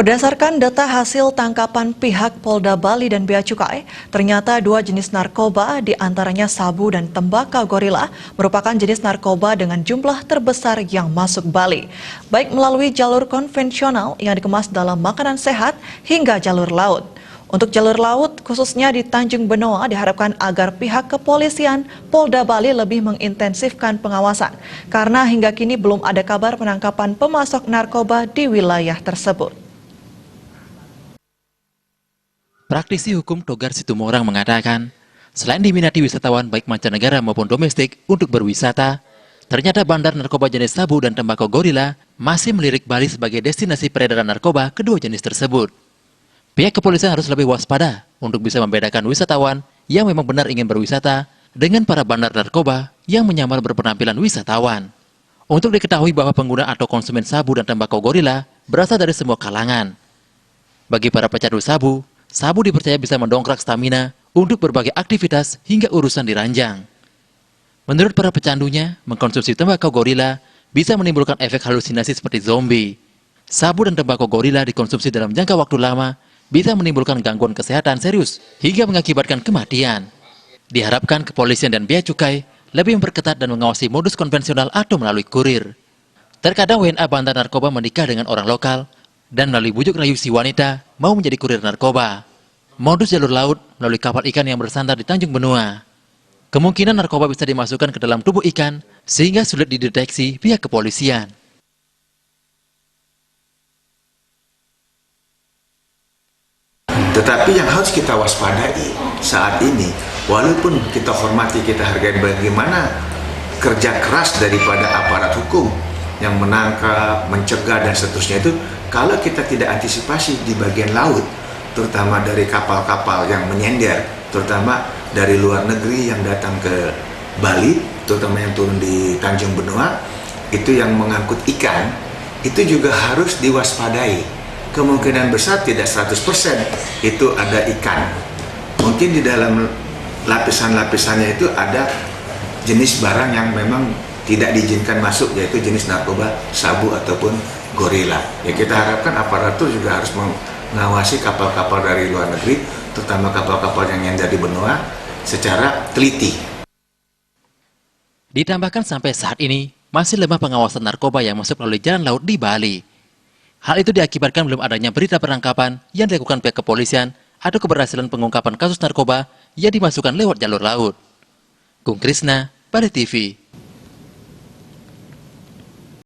Berdasarkan data hasil tangkapan pihak Polda Bali dan Bea Cukai, ternyata 2 jenis narkoba, diantaranya sabu dan tembakau gorila, merupakan jenis narkoba dengan jumlah terbesar yang masuk Bali, baik melalui jalur konvensional yang dikemas dalam makanan sehat hingga jalur laut. Untuk jalur laut, khususnya di Tanjung Benoa, diharapkan agar pihak kepolisian Polda Bali lebih mengintensifkan pengawasan, karena hingga kini belum ada kabar penangkapan pemasok narkoba di wilayah tersebut. Praktisi hukum Togar Situmorang mengatakan, selain diminati wisatawan baik mancanegara maupun domestik untuk berwisata, ternyata bandar narkoba jenis sabu dan tembakau gorila masih melirik Bali sebagai destinasi peredaran narkoba kedua jenis tersebut. Pihak kepolisian harus lebih waspada untuk bisa membedakan wisatawan yang memang benar ingin berwisata dengan para bandar narkoba yang menyamar berpenampilan wisatawan. Untuk diketahui bahwa pengguna atau konsumen sabu dan tembakau gorila berasal dari semua kalangan. Bagi para pecandu sabu, sabu dipercaya bisa mendongkrak stamina untuk berbagai aktivitas hingga urusan diranjang. Menurut para pecandunya, mengkonsumsi tembakau gorila bisa menimbulkan efek halusinasi seperti zombie. Sabu dan tembakau gorila dikonsumsi dalam jangka waktu lama bisa menimbulkan gangguan kesehatan serius hingga mengakibatkan kematian. Diharapkan kepolisian dan Bea Cukai lebih memperketat dan mengawasi modus konvensional atau melalui kurir. Terkadang WNA bandar narkoba menikah dengan orang lokal dan melalui bujuk rayu si wanita mau menjadi kurir narkoba. Modus jalur laut melalui kapal ikan yang bersandar di Tanjung Benoa. Kemungkinan narkoba bisa dimasukkan ke dalam tubuh ikan sehingga sulit dideteksi pihak kepolisian. Tetapi yang harus kita waspadai saat ini, walaupun kita hormati, kita hargai bagaimana kerja keras daripada aparat hukum yang menangkap, mencegah, dan seterusnya itu, kalau kita tidak antisipasi di bagian laut, terutama dari kapal-kapal yang menyender, terutama dari luar negeri yang datang ke Bali, terutama yang turun di Tanjung Benoa, itu yang mengangkut ikan, itu juga harus diwaspadai. Kemungkinan besar tidak 100% itu ada ikan. Mungkin di dalam lapisan-lapisannya itu ada jenis barang yang memang tidak diizinkan masuk, yaitu jenis narkoba sabu ataupun gorila. Ya, kita harapkan aparatur juga harus mengawasi kapal-kapal dari luar negeri, terutama kapal-kapal yang nyender di benua, secara teliti. Ditambahkan sampai saat ini, masih lemah pengawasan narkoba yang masuk melalui jalan laut di Bali. Hal itu diakibatkan belum adanya berita penangkapan yang dilakukan pihak kepolisian atau keberhasilan pengungkapan kasus narkoba yang dimasukkan lewat jalur laut. Gung Krisna, Bali TV.